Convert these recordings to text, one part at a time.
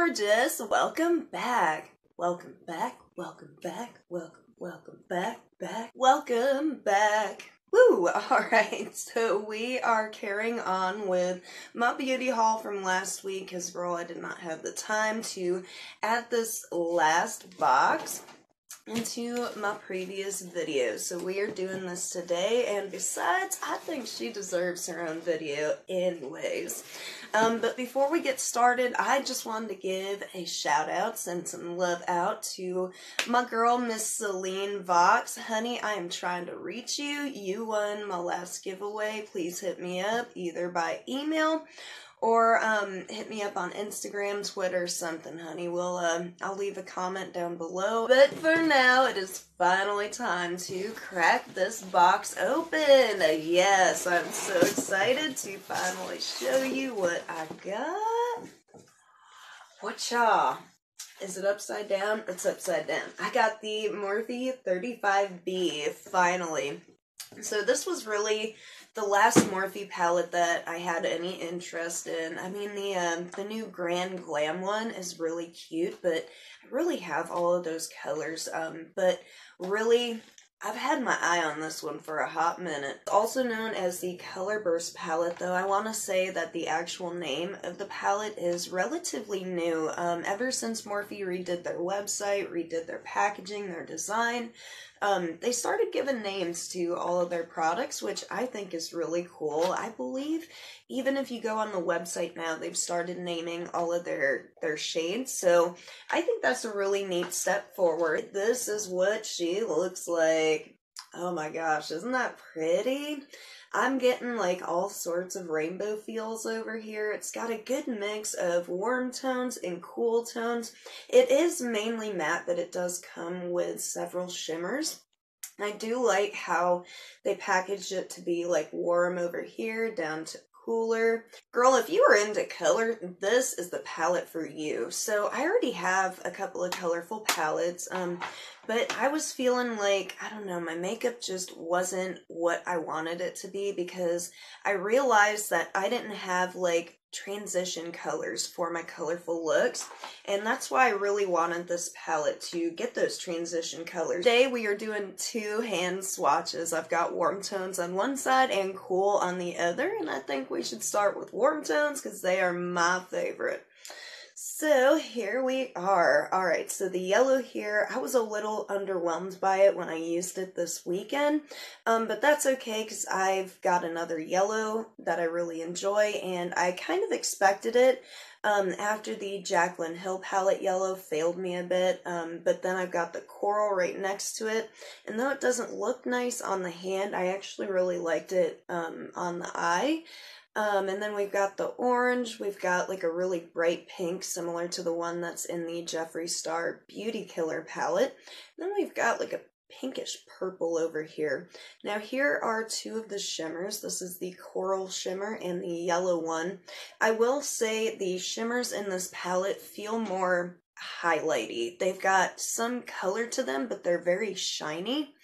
gorgeous. Welcome back. Welcome back. Welcome back. Welcome back. Woo! Alright, so we are carrying on with my beauty haul from last week because, girl, I did not have the time to add this last box into my previous video. So we are doing this today, and besides, I think she deserves her own video anyways. But before we get started, I just wanted to give a shout out, send some love out to my girl, Miss Celine Vox. Honey, I am trying to reach you. You won my last giveaway. Please hit me up either by email or hit me up on Instagram, Twitter, something, honey. I'll leave a comment down below. But for now, it is finally time to crack this box open. Yes, I'm so excited to finally show you what I got. Whatcha? Is it upside down? It's upside down. I got the Morphe 35B, finally. So this was really the last Morphe palette that I had any interest in. I mean, the new Grand Glam one is really cute, but I really have all of those colors. But really, I've had my eye on this one for a hot minute. Also known as the Color Burst palette, though, I want to say that the actual name of the palette is relatively new. Ever since Morphe redid their website, redid their packaging, their design, they started giving names to all of their products, which I think is really cool. I believe even if you go on the website now, they've started naming all of their shades. So I think that's a really neat step forward. This is what she looks like. Oh my gosh, isn't that pretty? I'm getting like all sorts of rainbow feels over here. It's got a good mix of warm tones and cool tones. It is mainly matte, but it does come with several shimmers. I do like how they packaged it to be like warm over here down to cooler. Girl, if you are into color, this is the palette for you. So I already have a couple of colorful palettes, but I was feeling like, I don't know, my makeup just wasn't what I wanted it to be because I realized that I didn't have like transition colors for my colorful looks, and that's why I really wanted this palette to get those transition colors. Today we are doing two hand swatches. I've got warm tones on one side and cool on the other, and I think we should start with warm tones because they are my favorite. So here we are. Alright, so the yellow here, I was a little underwhelmed by it when I used it this weekend, but that's okay because I've got another yellow that I really enjoy, and I kind of expected it after the Jaclyn Hill palette yellow failed me a bit, but then I've got the coral right next to it, and though it doesn't look nice on the hand, I actually really liked it on the eye. And then we've got the orange, we've got like a really bright pink similar to the one that's in the Jeffree Star Beauty Killer palette. And then we've got like a pinkish purple over here. Now here are two of the shimmers. This is the coral shimmer and the yellow one. I will say the shimmers in this palette feel more highlighty. They've got some color to them, but they're very shiny.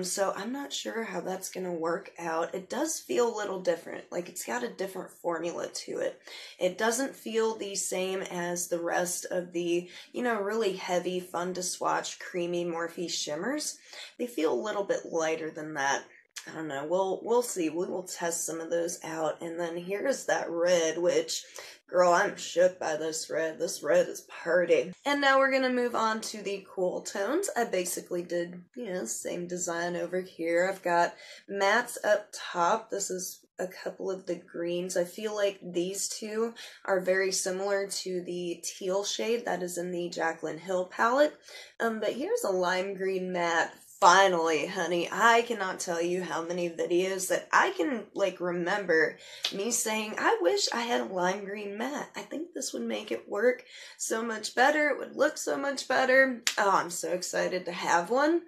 So I'm not sure how that's going to work out. It does feel a little different, like it's got a different formula to it. It doesn't feel the same as the rest of the, really heavy, fun to swatch, creamy Morphe shimmers. They feel a little bit lighter than that. I don't know, we'll see. We will test some of those out. And then here's that red, which, girl, I'm shook by this red. This red is pretty. And now we're gonna move on to the cool tones. I basically did, same design over here. I've got mattes up top. This is a couple of the greens. I feel like these two are very similar to the teal shade that is in the Jaclyn Hill palette. But here's a lime green matte. Finally, honey, I cannot tell you how many videos that I can, remember me saying, I wish I had a lime green matte. I think this would make it work so much better. It would look so much better. Oh, I'm so excited to have one.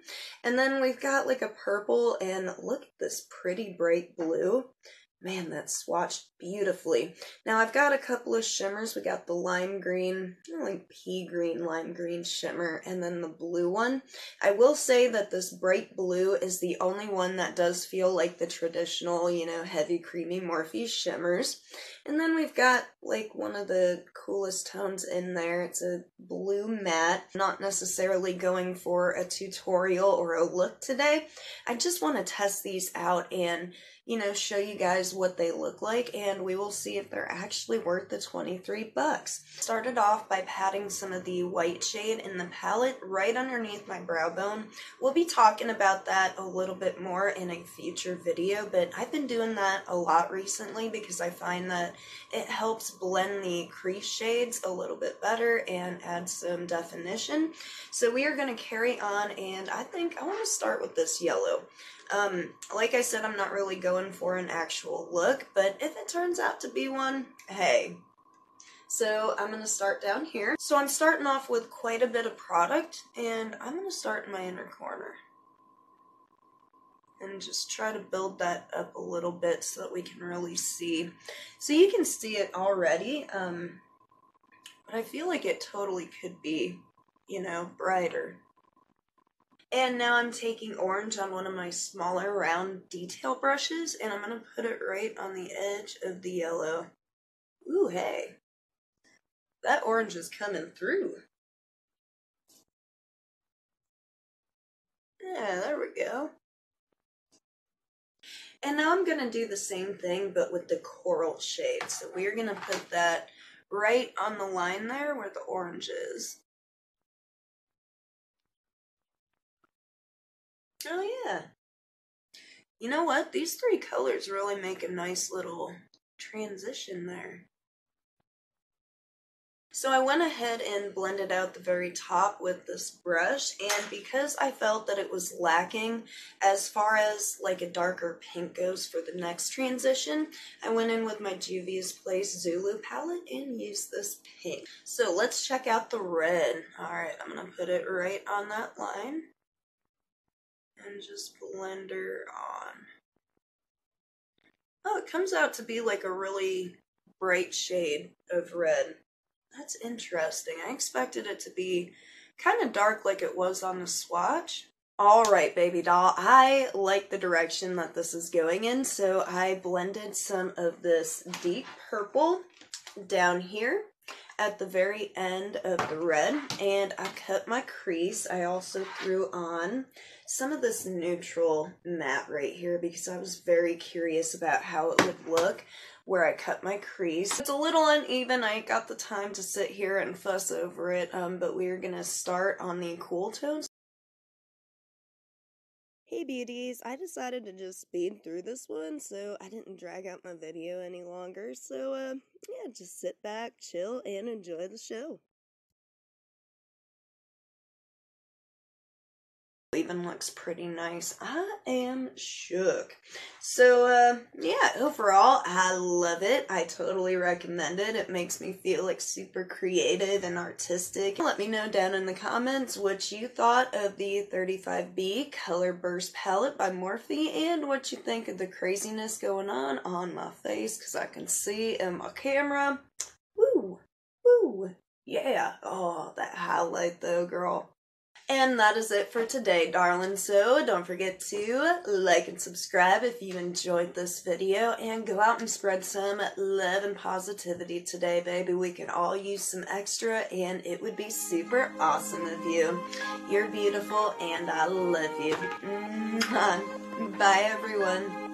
And then we've got, a purple, and look at this pretty bright blue. Man, that swatched beautifully. Now I've got a couple of shimmers. We got the lime green, like pea green, lime green shimmer, and then the blue one. I will say that this bright blue is the only one that does feel like the traditional, heavy creamy Morphe shimmers. And then we've got like one of the coolest tones in there. It's a blue matte. Not necessarily going for a tutorial or a look today. I just want to test these out and show you guys what they look like, and we will see if they're actually worth the 23 bucks. Started off by patting some of the white shade in the palette right underneath my brow bone. We'll be talking about that a little bit more in a future video, but I've been doing that a lot recently because I find that it helps blend the crease shades a little bit better and add some definition. So we are going to carry on, and I think I want to start with this yellow. Like I said, I'm not really going for an actual look, but if it turns out to be one, hey. So I'm going to start down here. So I'm starting off with quite a bit of product, and I'm going to start in my inner corner. And just try to build that up a little bit so that we can really see. So you can see it already, but I feel like it totally could be, brighter. And now I'm taking orange on one of my smaller round detail brushes, and I'm going to put it right on the edge of the yellow. Ooh, hey. That orange is coming through. Yeah, there we go. And now I'm going to do the same thing, but with the coral shade. So we're going to put that right on the line there where the orange is. Oh yeah. You know what? These three colors really make a nice little transition there. So I went ahead and blended out the very top with this brush, and because I felt that it was lacking as far as like a darker pink goes for the next transition, I went in with my Juvia's Place Zulu palette and used this pink. So let's check out the red. Alright, I'm going to put it right on that line. And just blend her on. Oh, it comes out to be like a really bright shade of red. That's interesting. I expected it to be kind of dark like it was on the swatch. Alright, baby doll, I like the direction that this is going in, so I blended some of this deep purple down here at the very end of the red, and I cut my crease. I also threw on some of this neutral matte right here because I was very curious about how it would look where I cut my crease. It's a little uneven. I ain't got the time to sit here and fuss over it, but we're gonna start on the cool tones. Hey beauties, I decided to just speed through this one, so I didn't drag out my video any longer, so yeah, just sit back, chill, and enjoy the show. Even looks pretty nice. I am shook. So yeah, overall I love it. I totally recommend it. It makes me feel like super creative and artistic. Let me know down in the comments what you thought of the 35B Color Burst palette by Morphe and what you think of the craziness going on my face, because I can see in my camera. Woo! Woo! Yeah! Oh, that highlight though, girl. And that is it for today, darling. So don't forget to like and subscribe if you enjoyed this video, and go out and spread some love and positivity today, baby. We can all use some extra, and it would be super awesome of you. You're beautiful, and I love you. Bye, everyone.